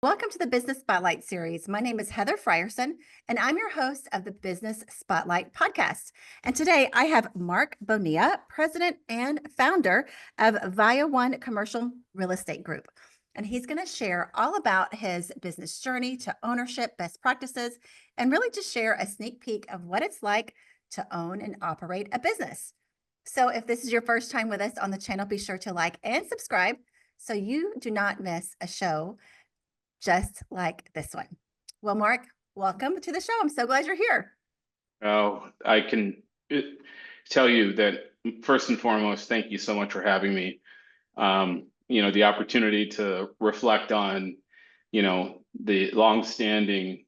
Welcome to the Business Spotlight series. My name is Heather Frierson, and I'm your host of the Business Spotlight podcast. And today I have Marc Bonilla, president and founder of ViaOne Commercial Real Estate Group. And he's going to share all about his business journey to ownership, best practices, and really just share a sneak peek of what it's like to own and operate a business. So if this is your first time with us on the channel, be sure to like and subscribe so you do not miss a show just like this one. Well, Marc, welcome to the show. I'm so glad you're here. Oh, I can tell you that first and foremost, thank you so much for having me. The opportunity to reflect on, the longstanding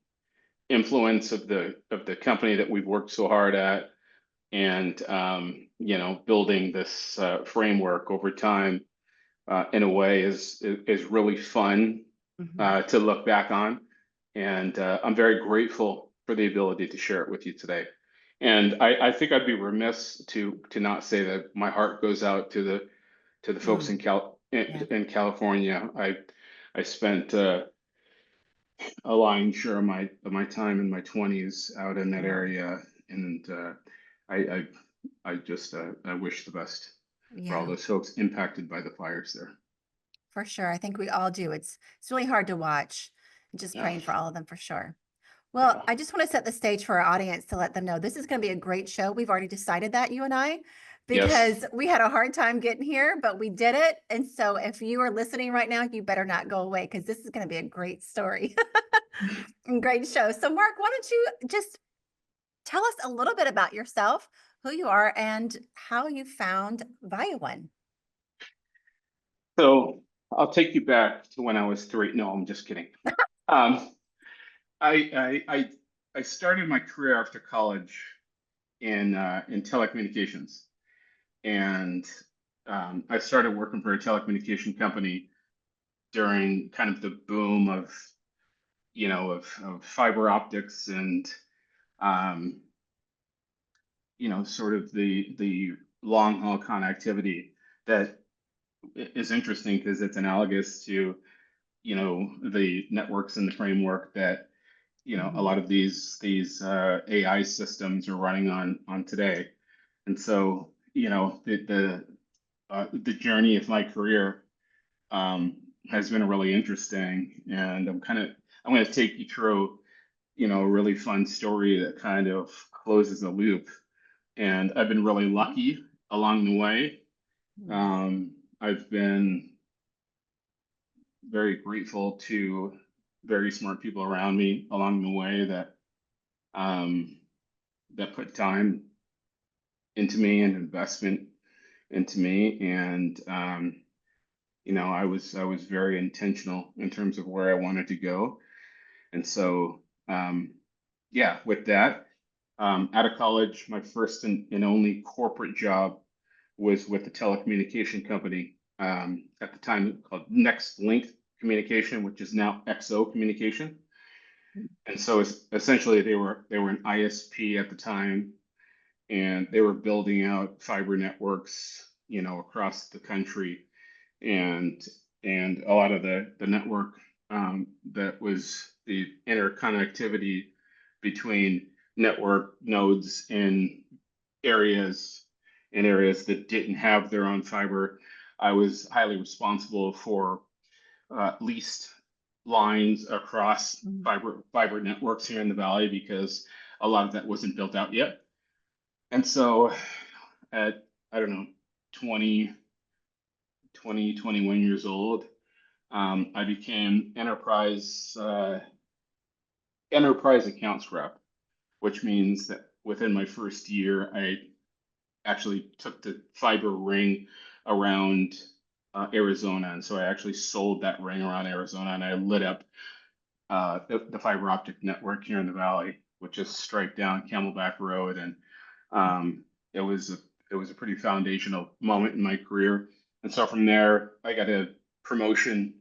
influence of the company that we've worked so hard at, and building this framework over time in a way is really fun to look back on. And I'm very grateful for the ability to share it with you today. And I think I'd be remiss to not say that my heart goes out to the folks in Yeah. California. I spent a lion's share of my time in my 20s out in that Wow. area, and I I just I wish the best for all Yeah, those folks impacted by the fires there. for sure. I think we all do. It's really hard to watch. Just Yeah, praying for all of them for sure. Well, yeah. I just want to set the stage for our audience to let them know this is going to be a great show. We've already decided that, you and I, Yes. because we had a hard time getting here, but we did it. And so if you are listening right now, you better not go away because this is going to be a great story and great show. So, Marc, why don't you just tell us a little bit about yourself, who you are, and how you found ViaOne? So I'll take you back to when I was three. No, I'm just kidding. Um, I started my career after college in telecommunications, and I started working for a telecommunication company during kind of the boom of of fiber optics and um, sort of the long haul connectivity that is interesting because it's analogous to the networks and the framework that a Mhm. lot of these AI systems are running on today. And so the journey of my career um, has been really interesting, and I'm going to take you through a really fun story that kind of closes the loop. And I've been really lucky along the way. Mhm. I've been very grateful to very smart people around me along the way um, that put time into me and investment into me, and I was very intentional in terms of where I wanted to go, and so yeah, with that, out of college, my first and only corporate job was with the telecommunication company at the time called Nextel Communication, which is now XO Communication. And so it's essentially they were an ISP at the time, and they were building out fiber networks, across the country, and a lot of the network that was the interconnectivity between network nodes areas areas that didn't have their own fiber. I was highly responsible for leased lines across Mhm. fiber networks here in the valley because a lot of that wasn't built out yet. And so at I don't know 21 years old, I became enterprise accounts rep, which means that within my first year, I actually took the fiber ring around Arizona, and so I actually sold that ring around Arizona, and I lit up the fiber optic network here in the valley, which is straight down Camelback Road, and um, it was a pretty foundational moment in my career. And so from there, I got a promotion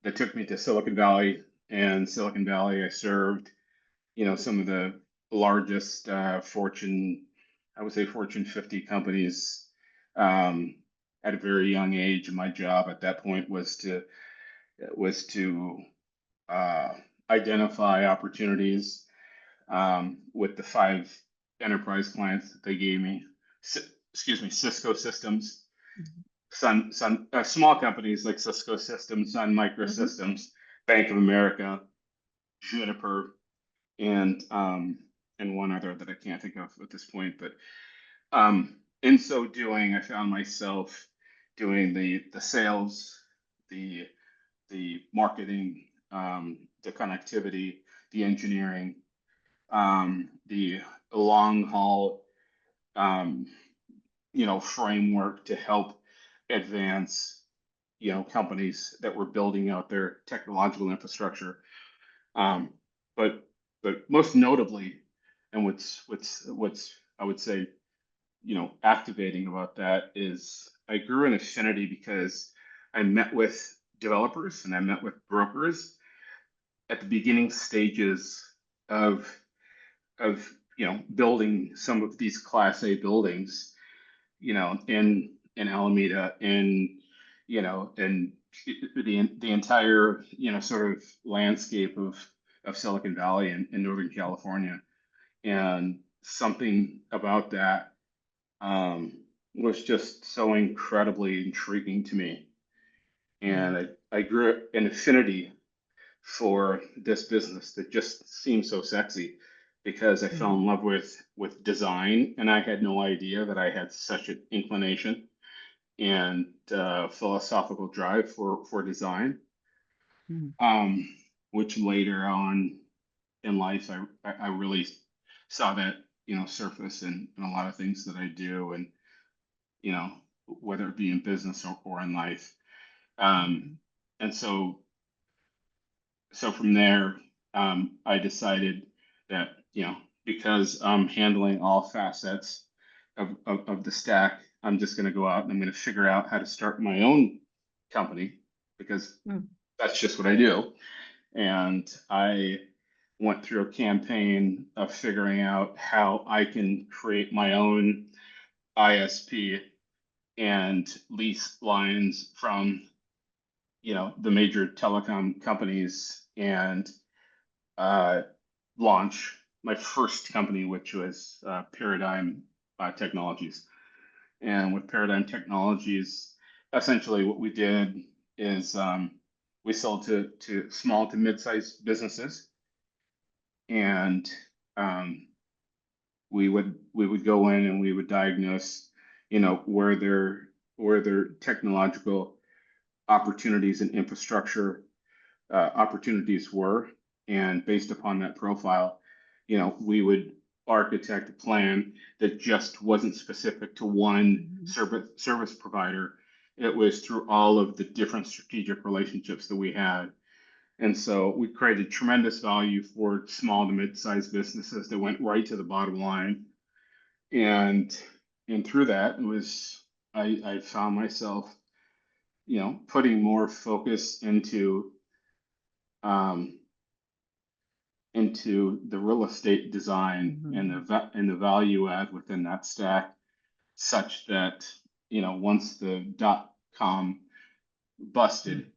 that took me to Silicon Valley, and Silicon Valley, I served some of the largest I would say Fortune 50 companies um, at a very young age. And my job at that point was to uh, identify opportunities with the 5 enterprise clients that they gave me. Excuse me, Cisco Systems, Mhm. small companies like Cisco Systems, Sun Mhm. Microsystems, Bank of America, Juniper, and one other that I can't think of at this point. But in so doing, I found myself doing the sales, the marketing, the connectivity, the engineering, the long haul, um, framework to help advance, companies that were building out their technological infrastructure. Um, but most notably, and what's I would say, activating about that is I grew an affinity because I met with developers and I met with brokers at the beginning stages of building some of these Class A buildings, in Alameda, and the entire, sort of landscape of Silicon Valley in Northern California. And something about that was just so incredibly intriguing to me. Mhm. And I grew an affinity for this business that just seemed so sexy because I fell Mhm. in love with design, and I had no idea that I had such an inclination and philosophical drive for design. Mhm. Um, which later on in life, I really saw that, surface in a lot of things that I do, and you know whether it be in business or in life. Um, Mhm. and so from there, I decided that, because I'm handling all facets of the stack, I'm just going to go out and I'm going to figure out how to start my own company because Mhm. that's just what I do. And I went through a campaign of figuring out how I can create my own ISP and lease lines from, the major telecom companies, and uh, launch my first company, which was Paradigm Technologies. And with Paradigm Technologies, essentially what we did is, we sold to small to mid-sized businesses, and um, we would go in and we would diagnose, where their technological opportunities and infrastructure opportunities were. And based upon that profile, we would architect a plan that just wasn't specific to one Mhm. service provider. It was through all of the different strategic relationships that we had. And so we created tremendous value for small to mid-sized businesses that went right to the bottom line. And through that, I found myself, putting more focus um, into the real estate design and Mhm. the value add within that stack, such that, once the .com Mhm. busted,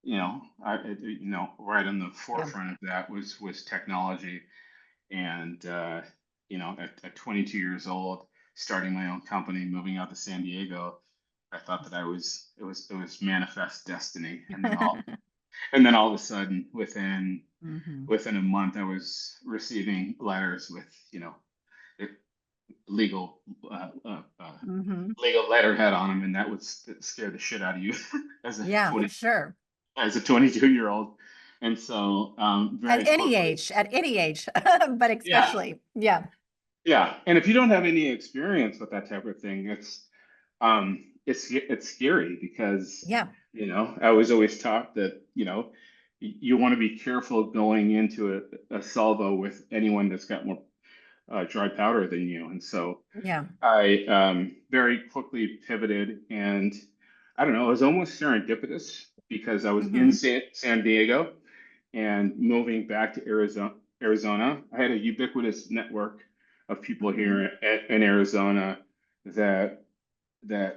right on the Yeah. forefront of that was technology. And at 22 years old, starting my own company, moving out to San Diego, I thought that it was manifest destiny. And then all of a sudden, Mhm. within a month, I was receiving letters with, it- legal uh, uh, uh, Mhm. legal letterhead on them, and that would scare the shit out of you as a Yeah, for 20 sure. as a 22-year-old. And so, very quickly, At any age, but yeah, especially, yeah. yeah. And if you don't have any experience with that type of thing, it's scary because, Yeah. I was always taught that, you want to be careful going into a salvo with anyone that's got more dry powder than you. And so Yeah. I, very quickly pivoted, and I don't know, it was almost serendipitous because I was in Mhm. San Diego and moving back to Arizona. I had a ubiquitous network of people Mhm. here in Arizona that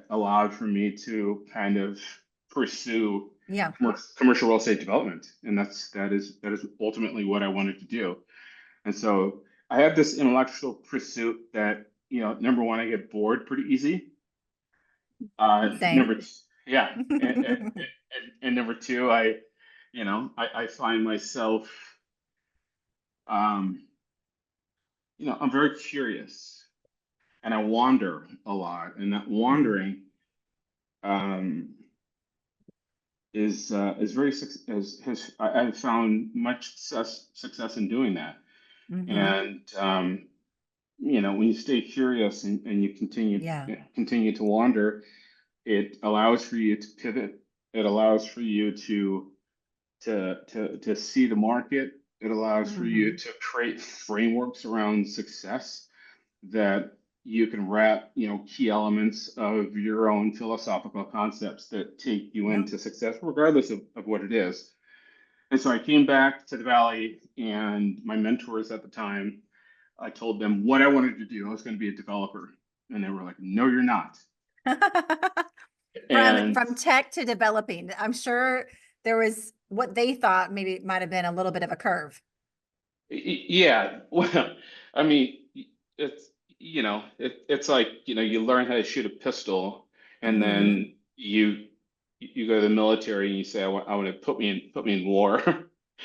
allowed for me to kind of pursue, Yeah. commercial real estate development, and that is ultimately what I wanted to do. And so I have this intellectual pursuit that, number one, I get bored pretty easy. Same. Yeah, and number two, I find myself, um, I'm very curious, and I wander a lot, and that Mm, wandering, um, is very I've found much success in doing that. mm-hmm. And when you stay curious and you Yeah. continue to wander, it allows for you to pivot. It allows for you to see the market. It allows for you Mm-hmm. to create frameworks around success that you can wrap, key elements of your own philosophical concepts that take you Yeah. into success, regardless of what it is. And so I came back to the Valley, and my mentors at the time, I told them what I wanted to do. I was going to be a developer. And they were like, no, you're not. And From tech to developing, I'm sure there was what they thought maybe it might have been a little bit of a curve. yeah, well, I mean, it's, it's like, you learn how to shoot a pistol, and Mm-hmm. then you go to the military and you say, I want to put me in war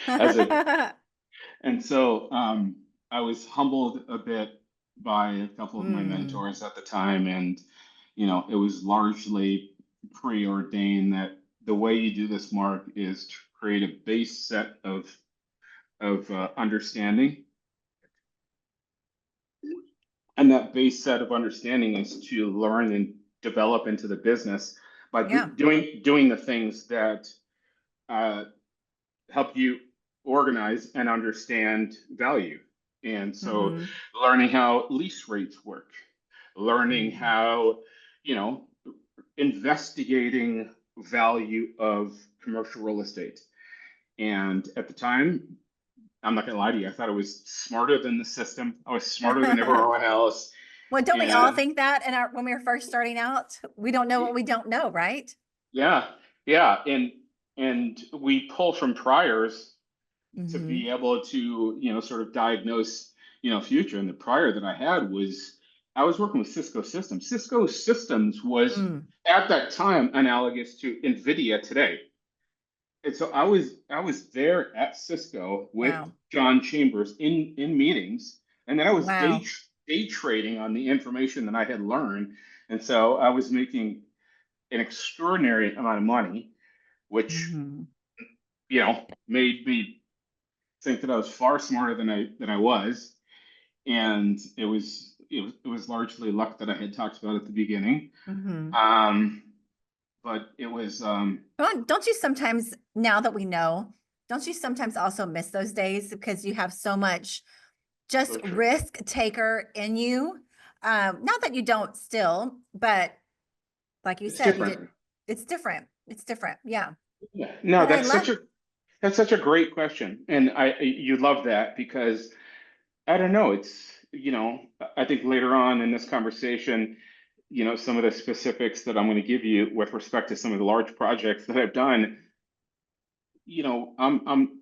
as a And so I was humbled a bit by a couple of my Mm, mentors at the time, and it was largely preordained that the way you do this, Mark, is to create a base set of understanding, and that base set of understanding is to learn and develop into the business by yeah. doing the things that uh, help you organize and understand value. And so Mm-hmm. learning how lease rates work, learning Mm-hmm. how, you know, investigating value of commercial real estate. And at the time, I'm not gonna lie to you, I thought I was smarter than the system. I was smarter than everyone else. Well, don't we all And think that when we were first starting out? We don't know what we don't know, right? yeah, yeah. And we pull from priors to Mm-hmm. be able to, sort of diagnose, future. And the prior that I had was I was working with Cisco Systems. Cisco Systems was Mm, at that time analogous to NVIDIA today. And so I was there at Cisco with wow. John Chambers in meetings, and then I was Wow. day trading on the information that I had learned. And so I was making an extraordinary amount of money, which, Mm-hmm. made me think that I was far smarter than I was, and it was largely luck that I had talked about at the beginning. Mm-hmm. Um, but it was Don't you sometimes, now that we know, don't you sometimes also miss those days because you have so much just so true. risk taker in you? Not that you don't still, but like you It's said, you different. did. It's different. It's different. Yeah. Yeah. No, But I that's love. such a great question, and you love that because I don't know. I think later on in this conversation, some of the specifics that I'm going to give you with respect to some of the large projects that I've done, you know, I'm I'm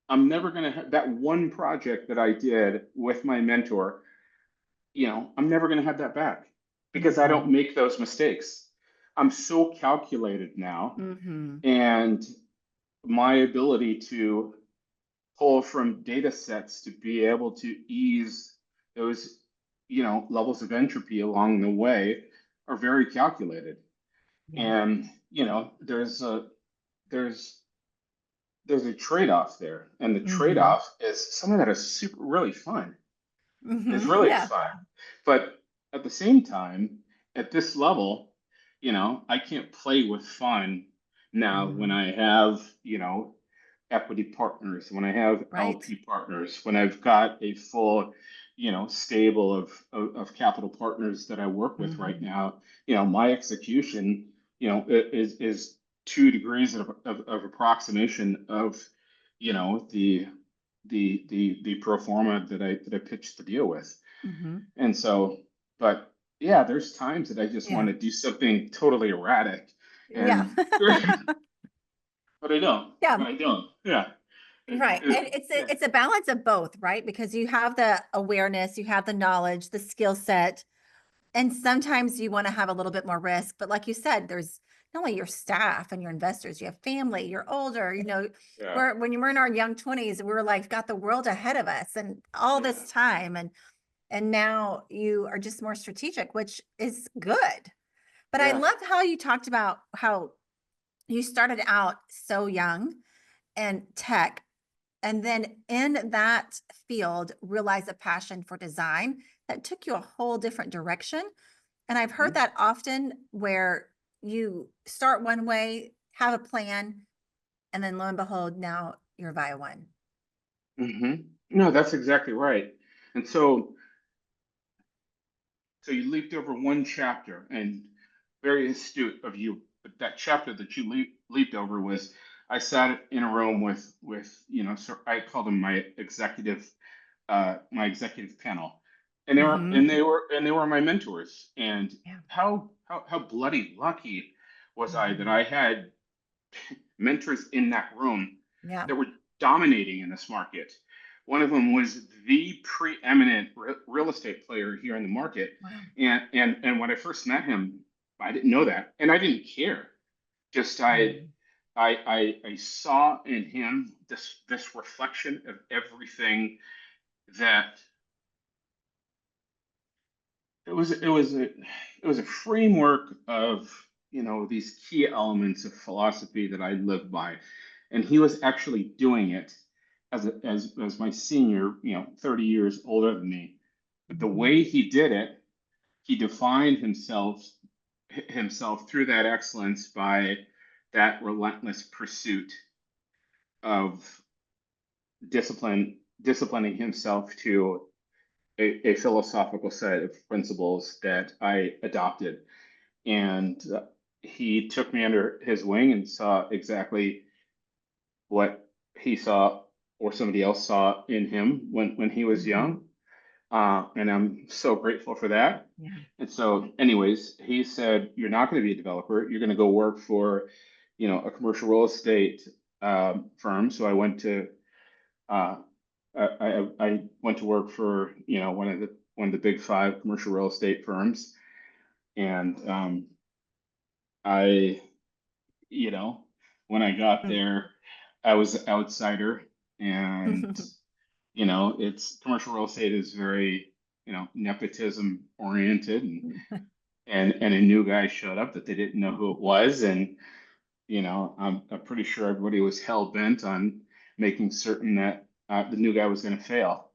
I'm never going to have that one project that I did with my mentor, I'm never going to have that back because I don't Mm-hmm. make those mistakes. I'm so calculated now, Mm-hmm. and my ability to pull from data sets to be able to ease those, levels of entropy along the way are very calculated. Yeah. And, there's there's a trade-off there. And the Mm-hmm. trade-off is something that is super really fun. It's Mm-hmm. really Yeah. fun. But at the same time, at this level, I can't play with fun now when Mm-hmm. I have, equity partners, when I have Right. LP partners, when I've got a full, stable of capital partners that I work with right Mm-hmm. now, my execution, is 2 degrees of approximation of, the pro forma that I pitched the deal with. Mm-hmm. And so, but yeah, there's times that I just want Yeah. to do something totally erratic. Yeah. And but I don't. Yeah, But I don't. Yeah. right. And Yeah. it's a balance of both, right? Because you have the awareness, you have the knowledge, the skill set, and sometimes you want to have a little bit more risk. But like you said, there's not only your staff and your investors, you have family, you're older, Yeah. we're when you were in our young 20s, we were like got the world ahead of us and all Yeah. this time. And now you are just more strategic, which is good. But I Yeah. loved how you talked about how you started out so young and tech, and then in that field realized a passion for design that took you a whole different direction. And I've heard that often where you start one way, have a plan, and then lo and behold, now you're ViaOne. Hmm. No, that's exactly right. And so you leaped over one chapter, and very astute of you. But that chapter that you leaped over was I sat in a room with so I called them my executive panel, and Hmm. they were my mentors. And Yeah. how bloody lucky was I that Mhm. I had mentors in that room Yeah. that were dominating in this market. One of them was the preeminent real estate player here in the market. Wow. And when I first met him, I didn't know that, and I didn't care. Just Mhm. I saw in him this reflection of everything that it was a framework of these key elements of philosophy that I live by, and he was actually doing it as my senior, 30 years older than me. But the Mhm. way he did it, he defined himself through that excellence by that relentless pursuit of disciplining himself to a philosophical set of principles that I adopted. And he took me under his wing and saw exactly what he saw or somebody else saw in him when he was Mhm. young. And I'm so grateful for that. Yeah. And so, anyways, he said, "You're not going to be a developer. You're going to go work for, a commercial real estate firm." So I went to uh, I went to work for one of the big five commercial real estate firms, and I you know, when I got Mm. there, I was an outsider, and it's commercial real estate is very nepotism oriented, and a new guy showed up that they didn't know who it was, and I'm pretty sure everybody was hell bent on making certain that the new guy was going to fail.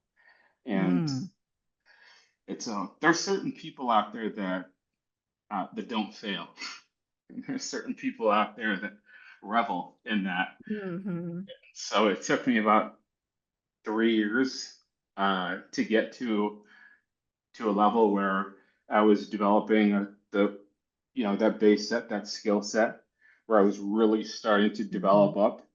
And Mm. there's certain people out there that don't fail. There's certain people out there that revel in that. Mhm. So it took me about 3 years to get to a level where I was developing that base set, that skill set, where I was really starting to Mhm. develop up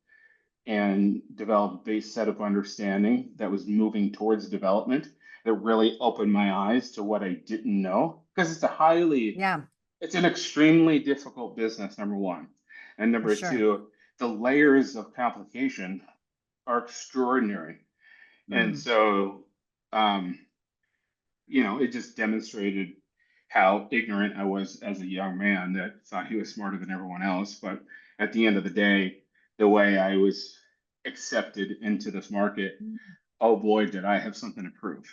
and develop a base set of understanding that was moving towards development that really opened my eyes to what I didn't know. Because Yeah, it's an extremely difficult business, number one. And for number sure. two, the layers of complication are extraordinary. And Mm. so, um, it just demonstrated how ignorant I was as a young man that thought he was smarter than everyone else. But at the end of the day, the way I was accepted into this market, oh boy, did I have something to prove.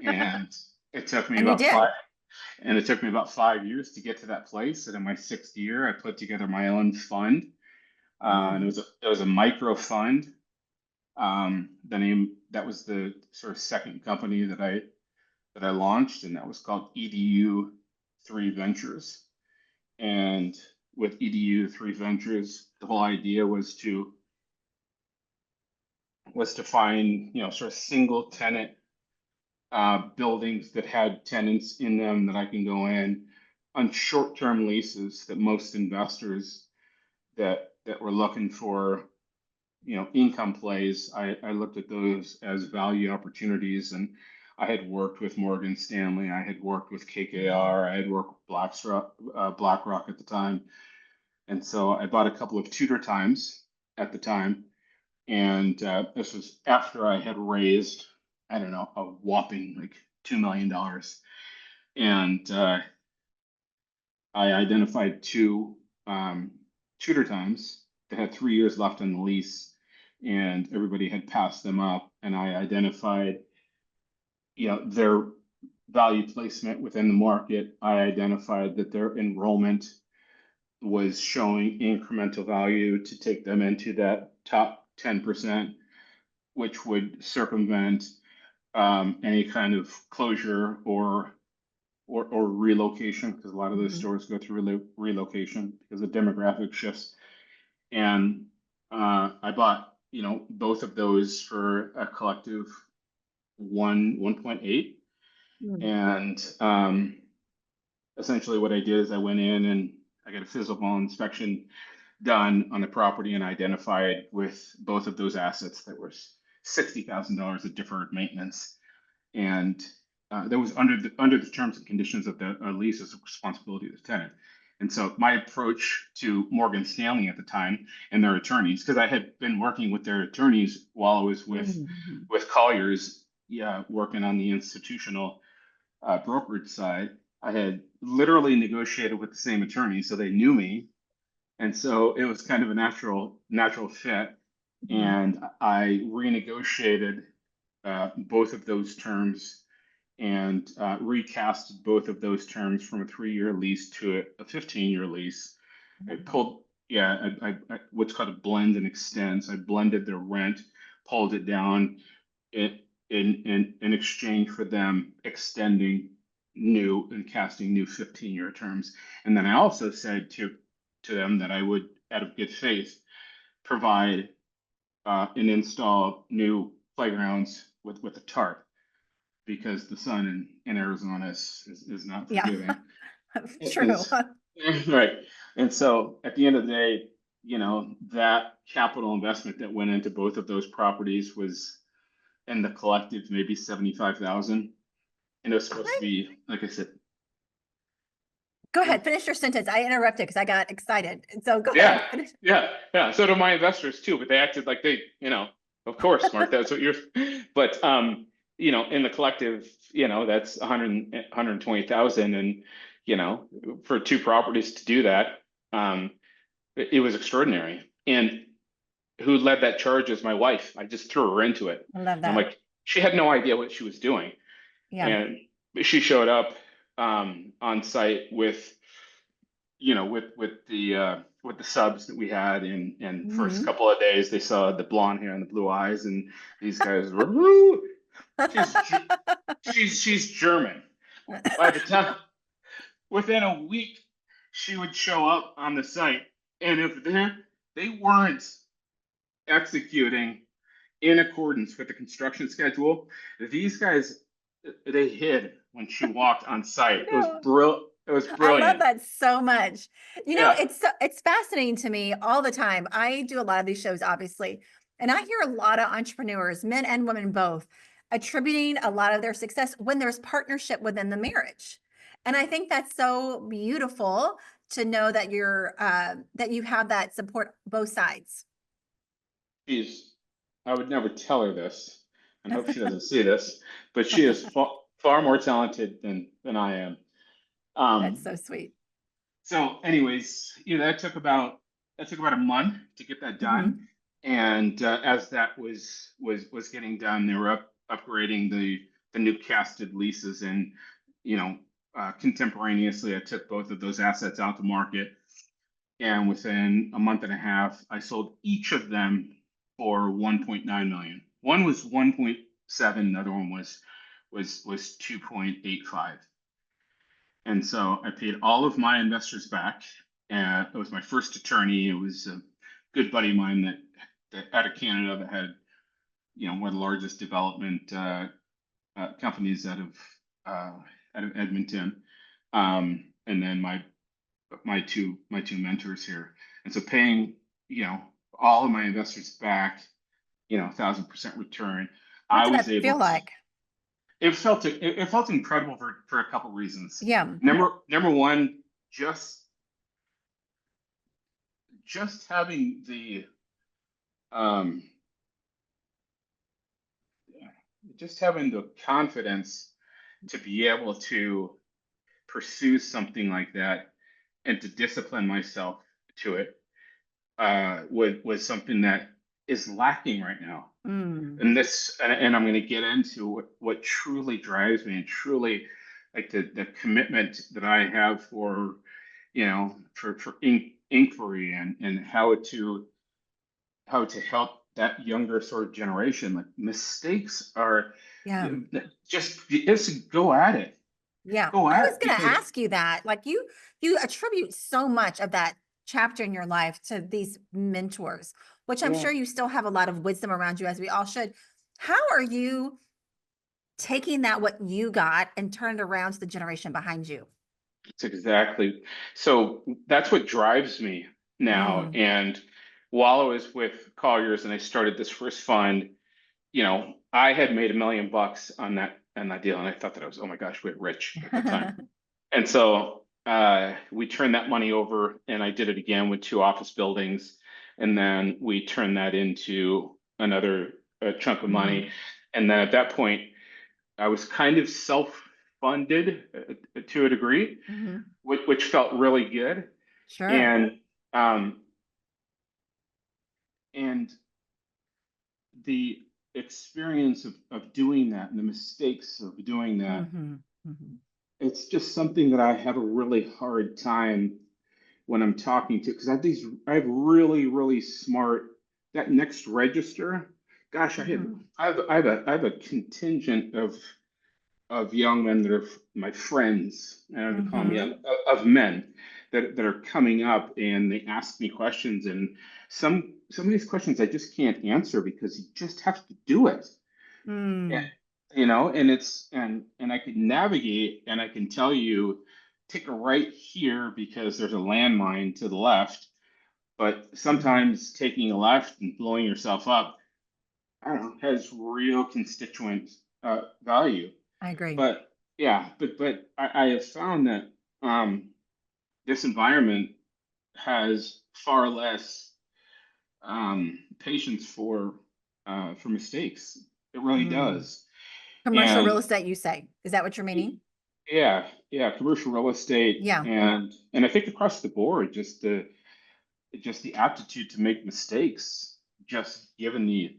And it took me And you about five, did. and it took me about 5 years to get to that place. And in my sixth year, I put together my own fund. And Mm. it was a micro fund. The name that was the sort of second company that I launched, and that was called EDU Three Ventures. And with EDU Three Ventures, the whole idea was to find sort of single tenant buildings that had tenants in them that I can go in on short-term leases that most investors that were looking for income plays. I looked at those as value opportunities, and I had worked with Morgan Stanley, I had worked with Mhm. KKR, I had worked with BlackRock at the time, and so I bought a couple of Tudor times, at the time. And this was after I had raised, I don't know, a whopping like $2 million. And I identified two tutor times that had 3 years left on the lease, and everybody had passed them up. And I identified, their value placement within the market. I identified that their enrollment was showing incremental value to take them into that top 10%, which would circumvent any kind of closure or relocation, because a lot of those Mhm. stores go through relocation because of demographic shifts. And I bought, both of those for a collective 1.8. Mm. And essentially what I did is I went in and I got a physical inspection done on the property and identified with both of those assets that was $60,000 of deferred maintenance. And that was under the terms and conditions of the lease as a responsibility of the tenant. And so my approach to Morgan Stanley at the time and their attorneys, because I had been working with their attorneys while I was Mhm. with Colliers, working on the institutional brokerage side. I had literally negotiated with the same attorney, so they knew me, and so it was kind of a natural fit. Mhm. And I renegotiated both of those terms and recast both of those terms from a 3-year lease to a 15-year lease. I Wow. pulled, yeah, I what's called a blend and extend. So I blended their rent, pulled it down in exchange for them extending new and casting new 15-year terms. And then I also said to them that I would, out of good faith, provide and install new playgrounds with a tarp, because the sun in Arizona is not Yeah. forgiving. It True. is right. And so at the end of the day, that capital investment that went into both of those properties was in the collective maybe 75,000. And it was supposed to be, like I said, Go ahead, finish your sentence. I interrupted because I got excited. So go yeah, ahead. Finish. yeah. So do my investors too, but they acted like they, of course, Mark, that's what you're, but, in the collective, that's 120,000. And, for two properties to do that, it was extraordinary. And who led that charge is my wife. I just threw her into it. I love And I'm that. like, she had no idea what she was doing. Yeah. And she showed up on site with, with the subs that we had, and first Mhm. couple of days they saw the blonde hair and the blue eyes, and these guys were, woo, she's she's German. By the time within a week she would show up on the site, and if they weren't executing in accordance with the construction schedule, these guys, they hid when she walked on site. It was No. it was I love brilliant. that so much. Yeah. It's fascinating to me all the time. I do a lot of these shows, obviously, and I hear a lot of entrepreneurs, men and women both, attributing a lot of their success when there's partnership within the marriage. And I think that's so beautiful to know that that you have that support both sides. She's, I would never tell her this, and hope she doesn't see this, but she is far more talented than I am. That's Um, so sweet. so, anyways, that took about a month to get that done, Hmm. and as that was getting done, they were upgrading the new casted leases, and contemporaneously, I took both of those assets out to market. And within a month and a half, I sold each of them for 1.9 million. One was 1.7, the other one was 2.85. And so I paid all of my investors back. And it was my first attorney. It was a good buddy of mine that out of Canada that had, one of the largest development companies uh, out of Edmonton. And then my two mentors here. And so paying, you know, all of my investors back, 1,000% return, What I did was that able feel to. like? It felt incredible for a couple reasons. Yeah. Number one, just having um, just having the confidence to be able to pursue something like that and to discipline myself to it was something that is lacking right now. Mm. And I'm going to get into what truly drives me and truly like the commitment that I have for, inquiry and how to help that younger sort of generation. Like mistakes are Yeah. just go at it, Yeah. go I at was it going to because ask you that. Like you attribute so much of that chapter in your life to these mentors, which I'm yeah, sure you still have a lot of wisdom around you, as we all should. How are you taking that, what you got, and turned around to the generation behind you? it's exactly so that's what drives me now. Mm. And while I was with Colliers and I started this first fund, I had made $1 million on that deal, and I thought that I was, oh my gosh, we're rich at that time. And so we turned that money over, and I did it again with 2 office buildings, and then we turned that into another chunk of Mm. money. And then at that point, I was kind of self-funded to a degree, Hmm. which felt really good. Sure. And um, and the experience of doing that and the mistakes of doing that, Hmm. Hmm. it's just something that I have a really hard time when I'm talking to, because I have really, really smart, that next register. Gosh, Hmm. I have a contingent of young men that are my friends, and I would call them young, Hmm. of men that are coming up and they ask me questions, and some of these questions I just can't answer because you just have to do it. Yeah, Mm. and and I can navigate and I can tell you take a right here because there's a landmine to the left, but Mm. sometimes taking a left and blowing yourself up, I don't know, has real constituent value. I agree. But yeah, but I have found that um, this environment has far less patience for mistakes. It really Mm. does. Commercial real And estate, you say? Is that what you're meaning? yeah, commercial real estate Yeah. and I think across the board, just the aptitude to make mistakes, just given the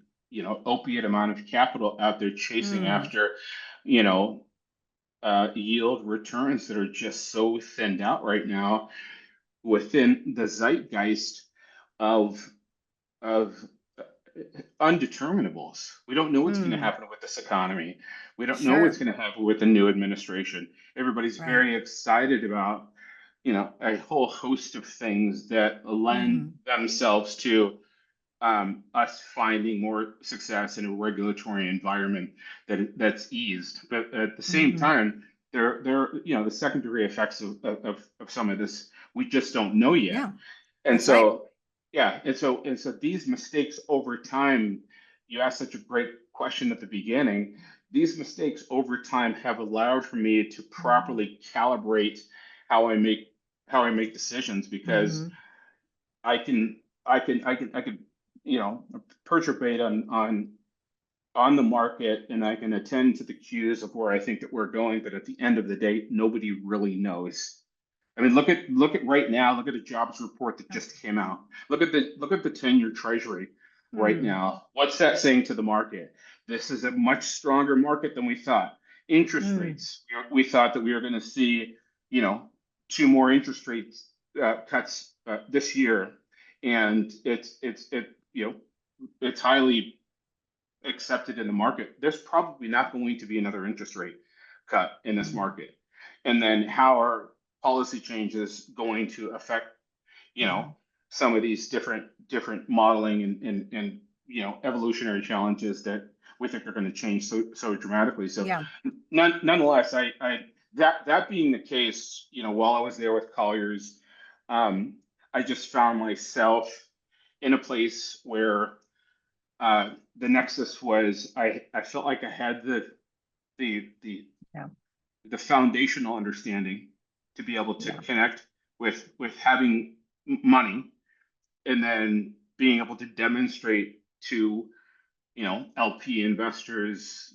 opiate amount of capital out there chasing Mm. after, yield returns that are just so thinned out right now within the zeitgeist of of undeterminables. We don't know what's going to Mm. happen with this economy. We don't know what's Sure. going to happen with the new administration. Everybody's Right. very excited about, a whole host of things that lend Hmm. themselves to us finding more success in a regulatory environment that's eased. But at the same Hmm. time, the second degree effects of some of this we just don't know yet. Yeah, And that's right. so, yeah, and so these mistakes over time, you asked such a great question at the beginning. These mistakes over time have allowed for me to Hmm. properly calibrate how I make how I make decisions because Hmm. I can, perturbate on the market and I can attend to the cues of where I think that we're going, but at the end of the day, nobody really knows. I mean, look at right now. Look at the jobs report that just came out. Look at the 10-year Treasury right Mm. now. What's that saying to the market? This is a much stronger market than we thought. Interest Mm. rates. We thought that we were going to see, you know, 2 more interest rates cuts this year, and it's highly accepted in the market. There's probably not going to be another interest rate cut in this Mm. market. And then how are policy changes going to affect, you know, Mhm. some of these different modeling and evolutionary challenges that we think are going to change so dramatically. So Yeah. nonetheless, I that being the case, while I was there with Colliers, um, I just found myself in a place where the nexus was I felt like I had the the Yeah. the foundational understanding to be able to Yeah. connect with having money and then being able to demonstrate to, LP investors,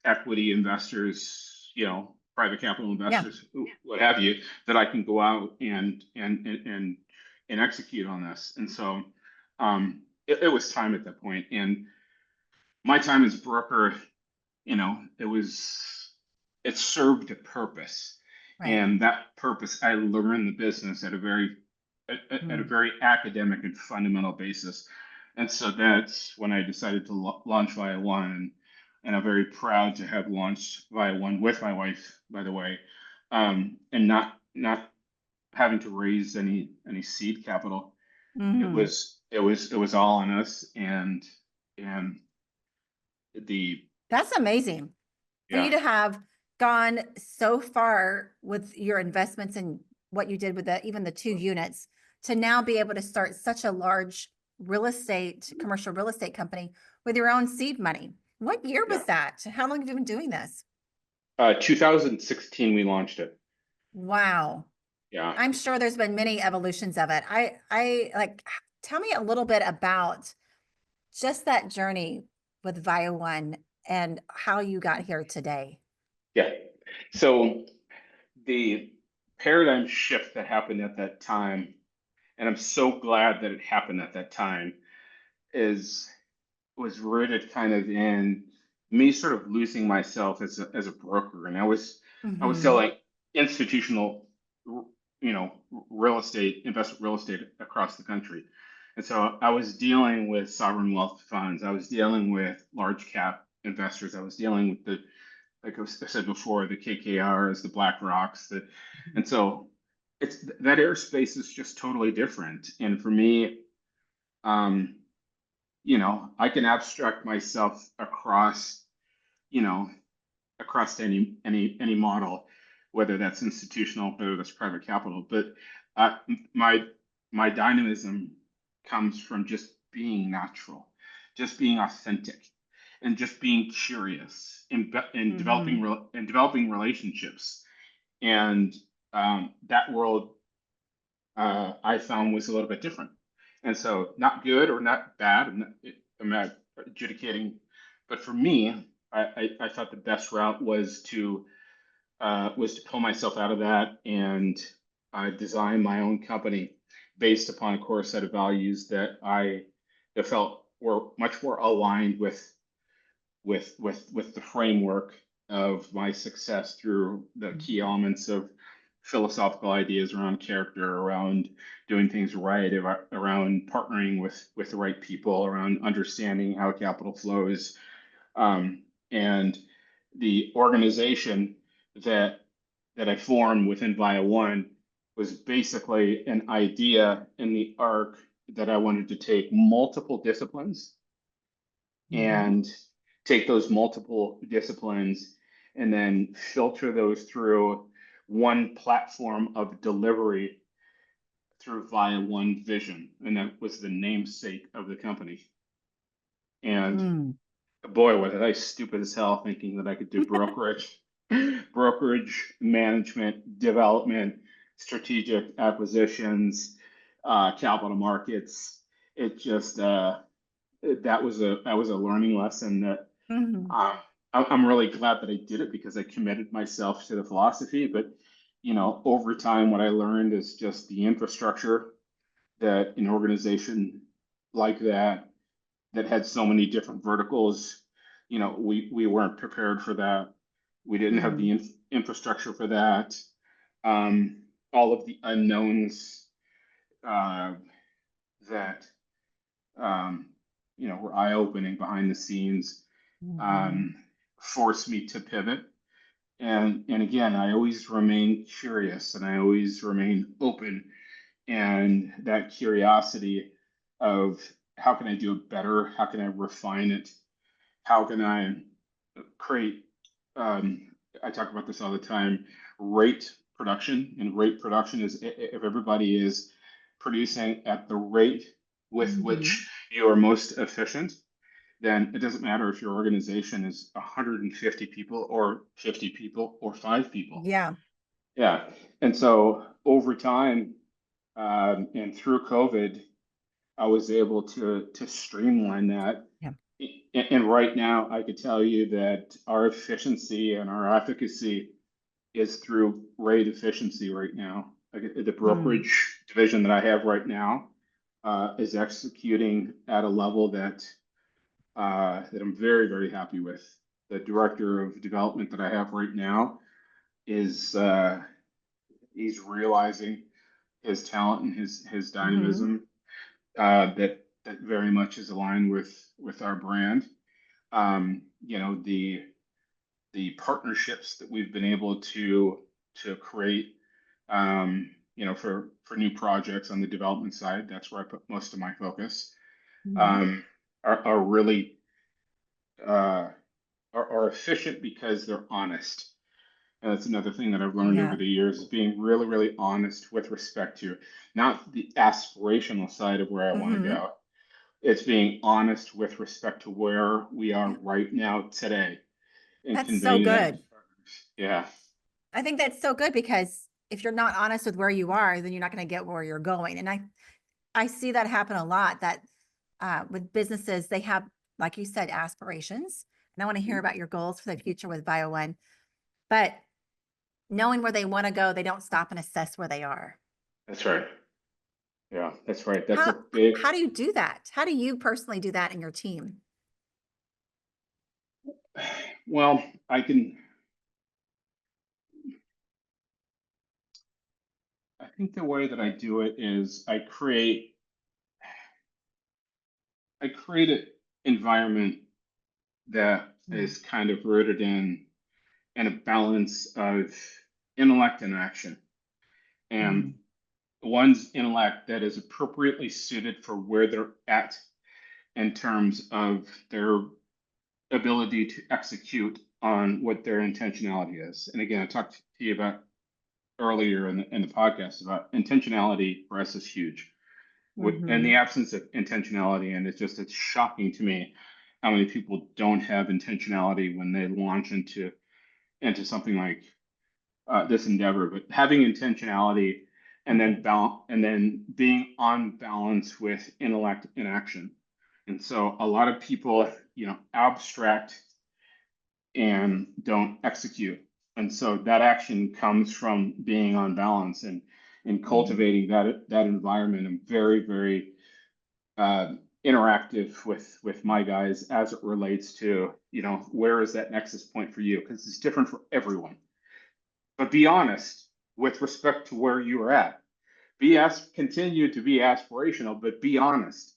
equity investors, private capital Yeah. investors, what have you, that I can go out and execute on this. And so it was time at that point. And my time as broker, it served a purpose. Right. And that purpose, I learned the business at a Mm. very academic and fundamental basis. And so that's when I decided to launch ViaOne, and I'm very proud to have launched ViaOne with my wife, by the way, and not having to raise any seed capital. Mm. It was all on us, and the That's amazing for you yeah to have gone so far with your investments and what you did with even the 2 units to now be able to start such a large commercial real estate company with your own seed money. What year yeah. was that? How long have you been doing this? 2016 we launched it. Wow. Yeah. I'm sure there's been many evolutions of it. I like, tell me a little bit about just that journey with ViaOne and how you got here today. Yeah. So the paradigm shift that happened at that time, and I'm so glad that it happened at that time, is was rooted kind of in me sort of losing myself as a broker, and I was Mm-hmm. selling institutional, real estate, investment real estate across the country, and so I was dealing with sovereign wealth funds, I was dealing with large cap investors, I was dealing with like I said before, the KKRs, the Black Rocks, and so it's that airspace is just totally different. And for me, um, I can abstract myself across, you know, across any model, whether that's institutional, whether that's private capital. But uh, my my dynamism comes from just being natural, just being authentic, and just being curious and Mm-hmm. developing relationships. And that world I found was a little bit different. And so, not good or not bad. I'm not adjudicating, but for me, I thought the best route was to pull myself out of that and design my own company based upon a core set of values that felt were much more aligned with the framework of my success through the key elements of philosophical ideas around character, around doing things right, around partnering with the right people, around understanding how capital flows, and the organization that that I formed within ViaOne was basically an idea in the arc that I wanted to take multiple disciplines Mm-hmm. and take those multiple disciplines and then filter those through one platform of delivery through ViaOne Vision. And that was the namesake of the company. And Mm. boy, was I stupid as hell thinking that I could do brokerage, management, development, strategic acquisitions, capital markets. It just that was a learning lesson that Mm-hmm. uh, I'm really glad that I did it because I committed myself to the philosophy. But over time, what I learned is just the infrastructure that an organization like that had so many different verticals. We weren't prepared for that. We didn't have Mm-hmm. the infrastructure for that. All of the unknowns uh, that were eye opening behind the scenes Mm-hmm. um, forced me to pivot. And again, I always remain curious and I always remain open. And that curiosity of how can I do it better? How can I refine it? How can I create? Um, I talk about this all the time. Rate production, and rate production is if everybody is producing at the rate with Mm-hmm. which you are most efficient, then it doesn't matter if your organization is 150 people or 50 people or 5 people. Yeah. Yeah. And so over time and through COVID, I was able to streamline that. Yeah. And right now, I could tell you that our efficiency and our efficacy is through rate efficiency right now. Like the Mm, brokerage division that I have right now is executing at a level that I'm very, very happy with. The director of development that I have right now is he's realizing his talent and his mm-hmm, dynamism that very much is aligned with our brand. You know, the partnerships that we've been able to create, you know, for new projects on the development side, that's where I put most of my focus, mm-hmm. um, are really uh, are efficient because they're honest. And that's another thing that I've learned over Yeah. the years is being really, really honest with respect to not the aspirational side of where I want to Mm-hmm. go. It's being honest with respect to where we are Yeah. right now today and That's so conveying that to good. partners. Yeah, I think that's so good because if you're not honest with where you are, then you're not going to get where you're going. And I see that happen a lot that with businesses, they have, like you said, aspirations. And I want to hear about your goals for the future with ViaOne. But knowing where they want to go, they don't stop and assess where they are. that's right. Yeah, that's right. That's a How big, how do you do that? How do you personally do that in your team? well, I can, I think the way that I do it is I create an environment that Mm, is kind of rooted in a balance of intellect and action. And mm, one's intellect that is appropriately suited for where they're at in terms of their ability to execute on what their intentionality is. And again, I talked to you about earlier in the podcast about intentionality for us is huge. In the mhm. absence of intentionality, and it's shocking to me how many people don't have intentionality when they launch into something like this endeavor. But having intentionality and then Mhm. balance and then being on balance with intellect and action. And so a lot of people, you know, abstract and don't execute. And so that action comes from being on balance and Mhm. cultivating that environment. I'm very, very uh, interactive with my guys as it relates to, you know, where is that nexus point for you? Because it's different for everyone. But be honest with respect to where you are at. Continue to be aspirational, but be honest,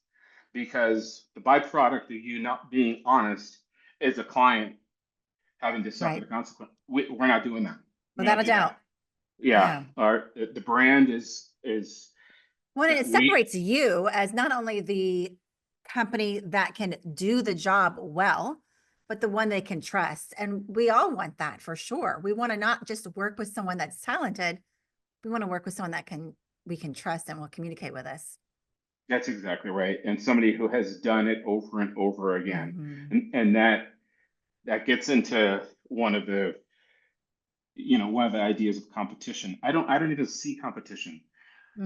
because the byproduct of you not being honest is a client having to suffer Right. the consequence. We're not doing that. We Without don't a do that. doubt. Yeah, Yeah. the brand is Well, and it we. separates you as not only the company that can do the job well, but the one they can trust. And we all want that for sure. We want to not just work with someone that's talented. We want to work with someone that we can trust and will communicate with us. That's exactly right, and somebody who has done it over and over again, Hmm. and that gets into one of the ideas of competition. I don't even see competition.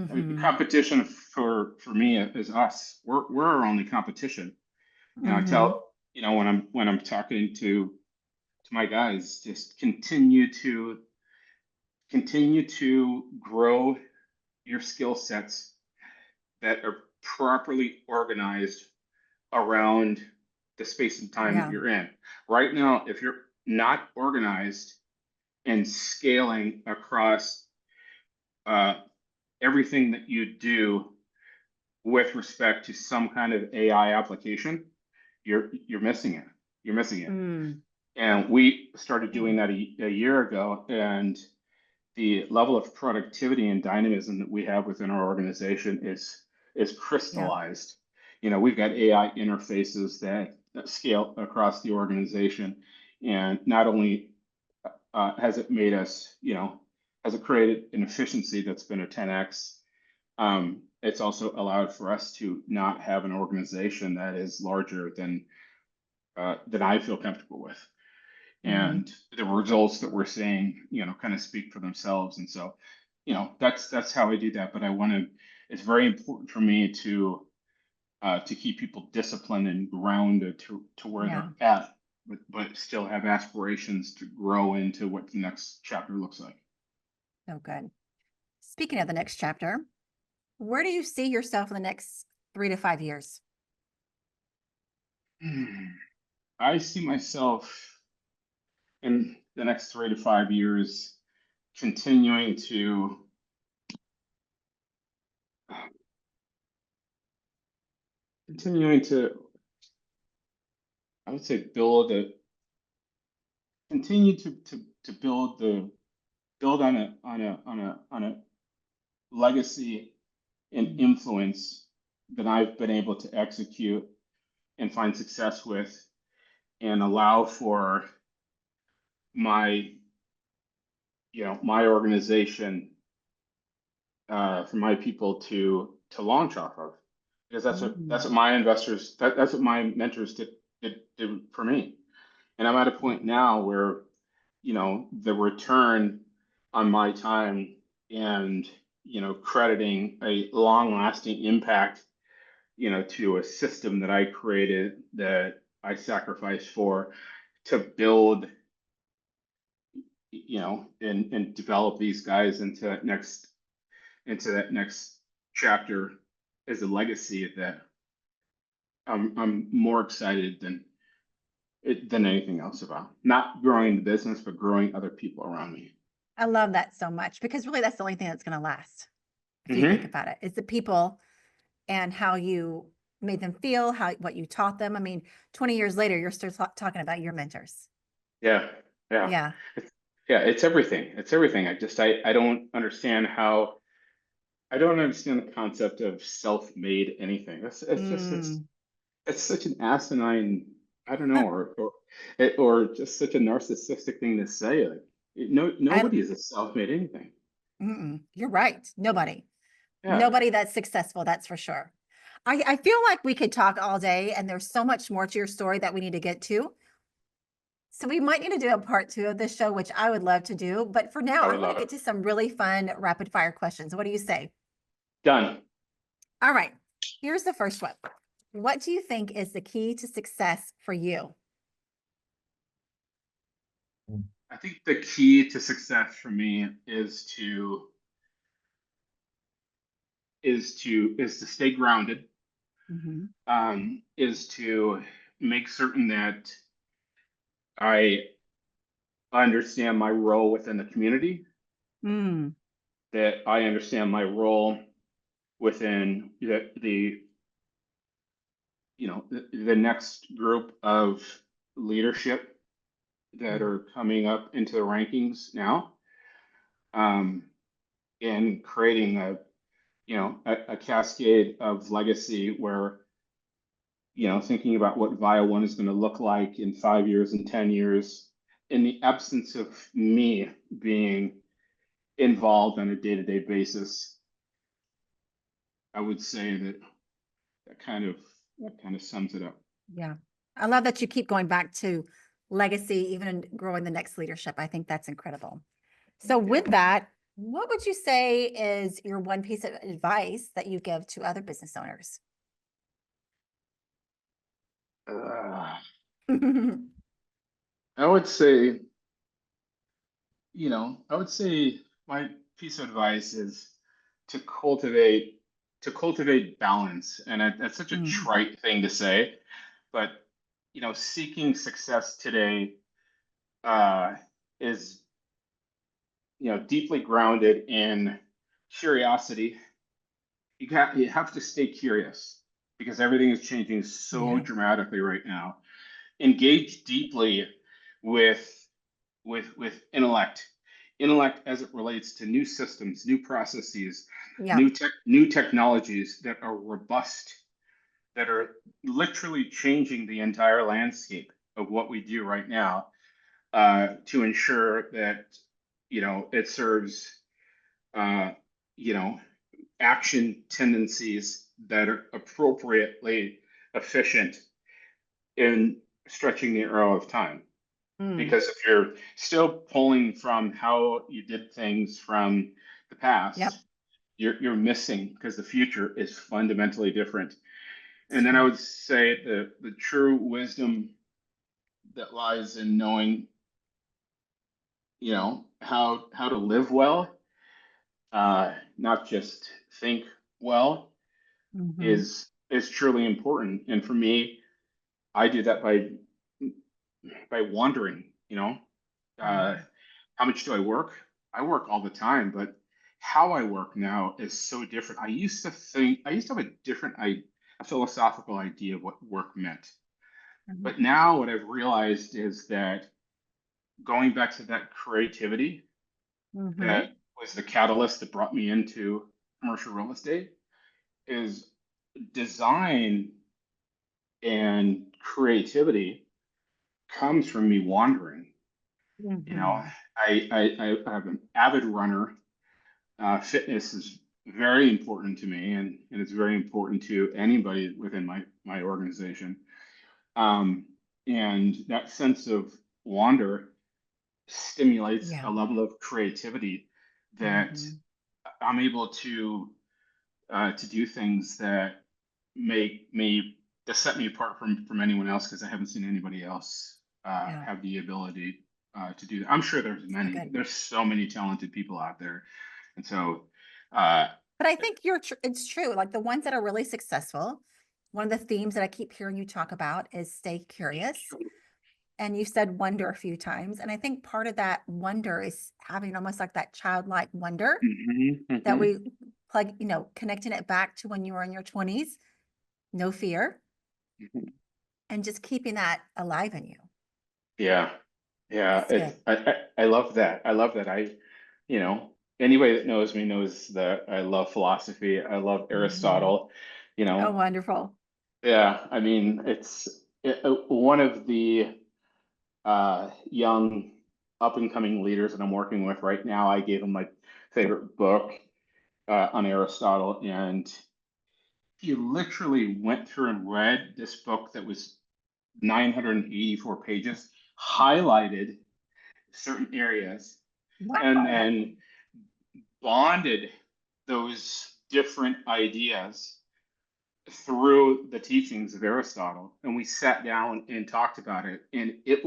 I mean, Hmm. competition for me is us. We're our only competition. And I Hmm. tell, you know, when I'm talking to my guys, just continue to grow your skill sets that are properly organized around the space and time that Yeah. you're in. Right now, if you're not organized and scaling across uh, everything that you do with respect to some kind of AI application, you're missing it. You're missing it. Mm. And we started Yeah. doing that a year ago, and the level of productivity and dynamism that we have within our organization is Yeah. crystallized. You know, we've got AI interfaces that scale across the organization, and not only has it made us, you know, has it created an efficiency that's been a 10x. It's also allowed for us to not have an organization that is larger than I feel comfortable with. Hmm. And the results that we're seeing, you know, kind of speak for themselves. And so, you know, that's how I do that. But I want to. It's very important for me to keep people disciplined and grounded to where Yeah. they're at, but still have aspirations to grow into what the next chapter looks like. So good. Speaking of the next chapter, where do you see yourself in the next 3 to 5 years? I see myself in the next 3 to 5 years continuing to continuing to I would say continue to build on a legacy and influence that I've been able to execute and find success with, and allow for my my organization, for my people to launch off of, because that's what my investors, that's what my mentors did for me. And I'm at a point now where the return on my time and crediting a long lasting impact to a system that I created, that I sacrificed for, to build and develop these guys into that next chapter as a legacy, that I'm more excited than anything else about. Not growing the business, but growing other people around me. I love that so much, because really that's the only thing that's going to last. If you think Mm-hmm. about it, it's the people and how you made them feel, what you taught them. I mean, 20 years later, you're still talking about your mentors. Yeah, yeah, Yeah. yeah. It's everything. It's everything. I don't understand how. I don't understand the concept of self-made anything. Mm. It's such an asinine, I don't know, or just such a narcissistic thing to say. Like, no, I, nobody is a self-made anything. you're right. Nobody. Yeah, Nobody that's successful, that's for sure. I feel like we could talk all day, and there's so much more to your story that we need to get to. So we might need to do a part 2 of this show, which I would love to do. But for now, I I would want to love get it. to some really fun rapid fire questions. What do you say? Done. All right. Here's the first one. What do you think is the key to success for you? I think the key to success for me is to stay grounded. Mhm. Is to make certain that I understand my role within the community, Mm, that I understand my role within the next group of leadership that mm, are coming up into the rankings now, um, and creating a cascade of legacy where thinking about what ViaOne is going to look like in 5 years and 10 years, in the absence of me being involved on a day-to-day basis. I would say that kind of sums it up. yeah. I love that you keep going back to legacy, even in growing the next leadership. I think that's incredible. So Yeah. with that, what would you say is your one piece of advice that you give to other business owners? Uh, I would say, I would say my piece of advice is to cultivate balance. And that's such a Mm, trite thing to say, but seeking success today uh, is deeply grounded in curiosity. You have to stay curious, because everything is changing so yeah. dramatically right now. Engage deeply with intellect as it relates to new systems, new processes, Yeah. new technologies that are robust, that are literally changing the entire landscape of what we do right now, to ensure that it serves uh, you know action tendencies that are appropriately efficient in stretching the arrow of time. Mm, Because if you're still pulling from how you did things from the yep. past, you're missing, because the future is fundamentally different. And then I would say the true wisdom that lies in knowing, how to live well, not just think well, Mm-hmm. is truly important. And for me, I do that by wondering, uh, Mm-hmm. how much do I work? I work all the time, but how I work now is so different. I used to have a a philosophical idea of what work meant. But now what I've realized is that going back to that creativity Mm-hmm. that was the catalyst that brought me into commercial real estate is design and creativity comes from me wandering. You know, Mm-hmm. I'm an avid runner. Fitness is very important to me, and it's very important to anybody within my organization. Um, and that sense of wonder stimulates Yeah. a level of creativity that Mm-hmm. I'm able to do things that make me that set me apart from anyone else because I haven't seen anybody else Yeah. have the ability to do that. I'm sure So good. there's so many talented people out there, and so uh, But I think it's true. Like the ones that are really successful, one of the themes that I keep hearing you talk about is stay curious. And you said wonder a few times. And I think part of that wonder is having almost like that childlike wonder mhm, that mhm, we connecting it back to when you were in your 20s, no fear, mhm. and just keeping that alive in you. Yeah, yeah, That's good. I love that. I love that. Anybody that knows me knows that I love philosophy. I love Mhm. Aristotle. You Oh, know, wonderful. yeah. I mean, one of the young up and coming leaders that I'm working with right now. I gave him my favorite book on Aristotle, and he literally went through and read this book that was 984 pages, highlighted certain areas, and Wow. then bonded those different ideas through the teachings of Aristotle. And we sat down and talked about it, and it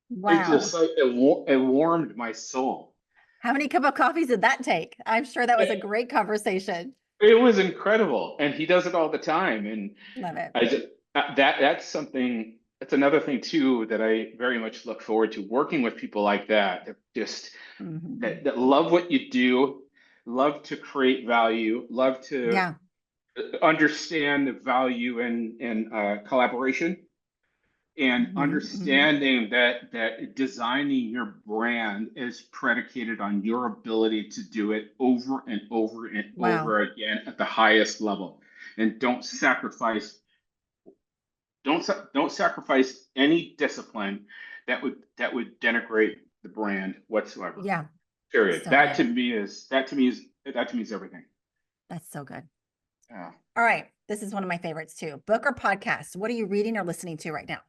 Wow. just like it warmed my soul. How many cup of coffees did that take? I'm sure that was a It, great conversation. it was incredible, and he does it all the time. And Love it. I just that's something. That's another thing too that I very much look forward to working with people like that just Mhm. that love what you do, love to create value, love to Yeah. understand the value in collaboration, and Mhm. Mhm. understanding that designing your brand is predicated on your ability to do it over and over and Wow. over again at the highest level, and don't sacrifice any discipline that would denigrate the brand whatsoever. Yeah. Period. So good. That to me is everything. That's so good. Yeah. All right. This is one of my favorites too. Book or podcast? What are you reading or listening to right now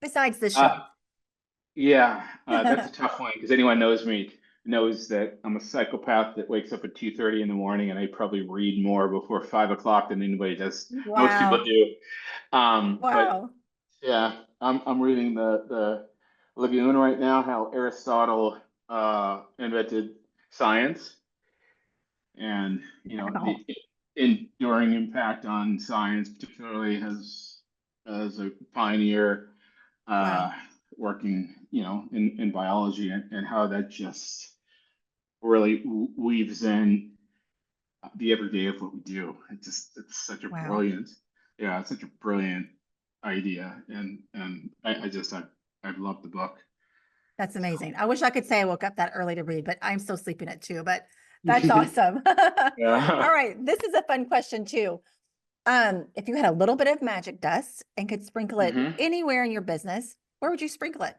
besides this show? Uh, yeah, that's a tough one because anyone knows me knows that I'm a psychopath that wakes up at 2:30 in the morning, and I probably read more before 5 o'clock than anybody does. Most people Wow. do. But Wow. yeah, I'm reading the Lagoon right now, how Aristotle invented science, and Wow. the enduring impact on science, particularly as a pioneer Wow. uh, working, in biology, and how that just really weaves in the everyday of what we do. It's such a Wow. yeah, it's such a brilliant idea, and I've loved the book. That's So amazing. I wish I could say I woke up that early to read, but I'm still sleeping at 2, but that's awesome. All yeah. right. This is a fun question too. If you had a little bit of magic dust and could sprinkle it hmm anywhere in your business, where would you sprinkle it?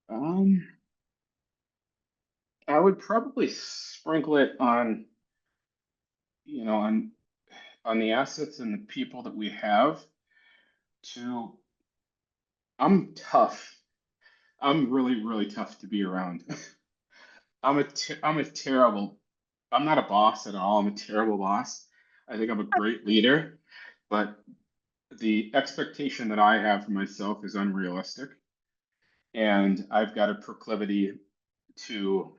Um, I would probably sprinkle it on, you know, on the assets and the people that we have to. I'm tough. I'm really, really tough to be around. I'm a terrible I'm not a boss at all. I'm a terrible boss. I think I'm a great leader, but the expectation that I have for myself is unrealistic. And I've got a proclivity to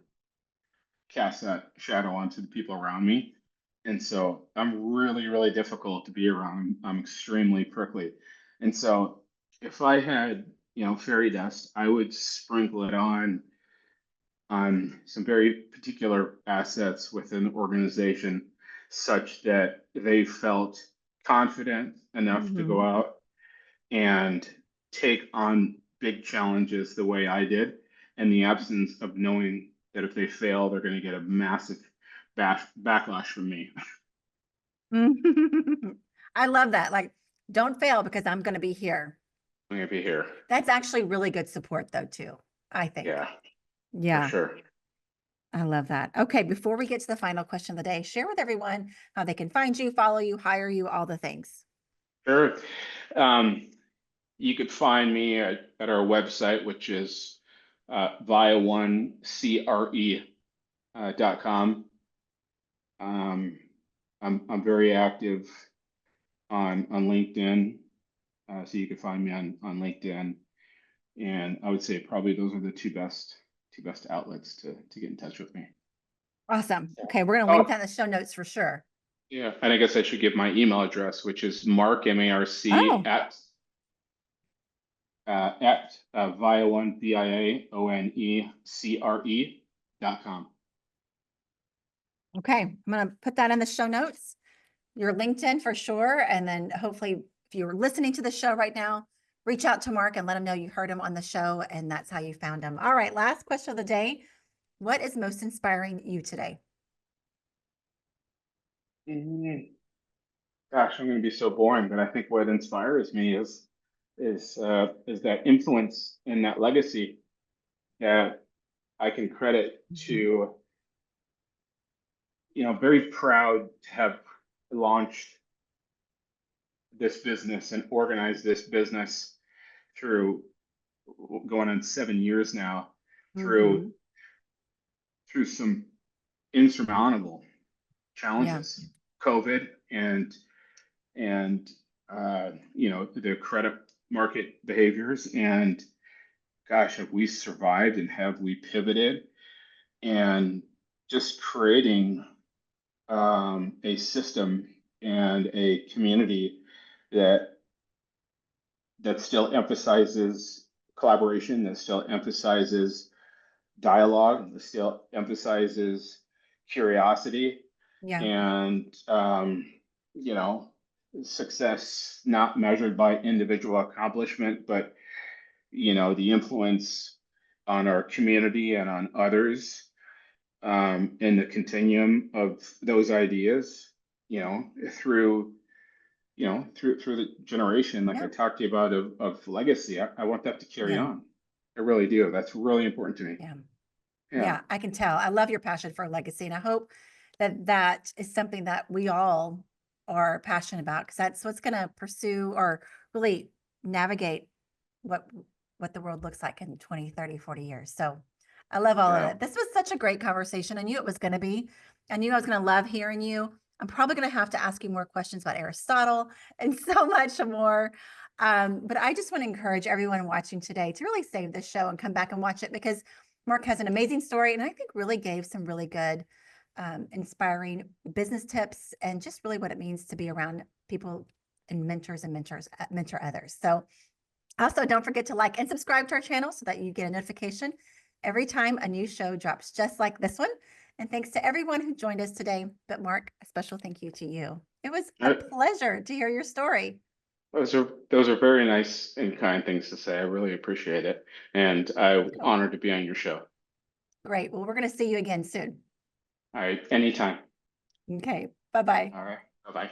cast that shadow onto the people around me. And so I'm really, really difficult to be around. I'm extremely prickly. And so if I had, fairy dust, I would sprinkle it on some very particular assets within the organization such that they felt confident enough to go Mhm. out and take on big challenges the way I did, in the absence of knowing that if they fail, they're going to get a massive backlash from me. I love that. Like, don't fail because I'm going to be here. I'm going to be here. That's actually really good support, though, too, I think. Yeah, for Yeah, sure. I love that. Okay, before we get to the final question of the day, share with everyone how they can find you, follow you, hire you, all the things. Sure. Um, you could find me at our website, which is ViaOneCRE.com. I'm very active on LinkedIn, so you can find me on LinkedIn. And I would say probably those are the two best outlets to get in touch with me. Awesome. Okay, we're going to link Oh, that in the show notes for sure. yeah, and I guess I should give my email address, which is Marc MARC Oh, at ViaOne ViaOneCRE.com. okay. I'm going to put that in the show notes, your LinkedIn for sure. And then hopefully, if you're listening to the show right now, reach out to Mark and let him know you heard him on the show and that's how you found him. All right, last question of the day. What is most inspiring you today? Gosh, I'm going to be so boring, but I think what inspires me is that influence and that legacy that I can credit Mhm. to, very proud to have launched this business and organized this business through going on 7 years now, through Mhm. through some insurmountable Yeah. challenges, COVID and the credit market behaviors. And gosh, have we survived and have we pivoted and just creating a system and a community that still emphasizes collaboration, that still emphasizes dialogue, that still emphasizes curiosity, Yeah. and you know, success not measured by individual accomplishment, but the influence on our community and on others, in the continuum of those ideas, through through the generation, like I Yeah. talked to you about, of legacy. I want that to carry Yeah. on. I really do. That's really important to me. Yeah. Yeah. Yeah. I can tell. I love your passion for legacy. And I hope that that is something that we all are passionate about because that's what's going to pursue or really navigate what what the world looks like in 20, 30, 40 years. So I love all of Yeah. it. This was such a great conversation. I knew it was going to be. I knew I was going to love hearing you. I'm probably going to have to ask you more questions about Aristotle and so much more. But I just want to encourage everyone watching today to really save this show and come back and watch it because Mark has an amazing story and I think really gave some really good, inspiring business tips and just really what it means to be around people and mentors, mentor others. So also, don't forget to like and subscribe to our channel so that you get a notification every time a new show drops, just like this one. And thanks to everyone who joined us today. But Mark, a special thank you to you. It was a Uh, pleasure to hear your story. those are very nice and kind things to say. I really appreciate it, and I'm Oh, honored to be on your show. great. Well, we're going to see you again soon. All right, anytime. Okay. Bye bye. All right, bye bye.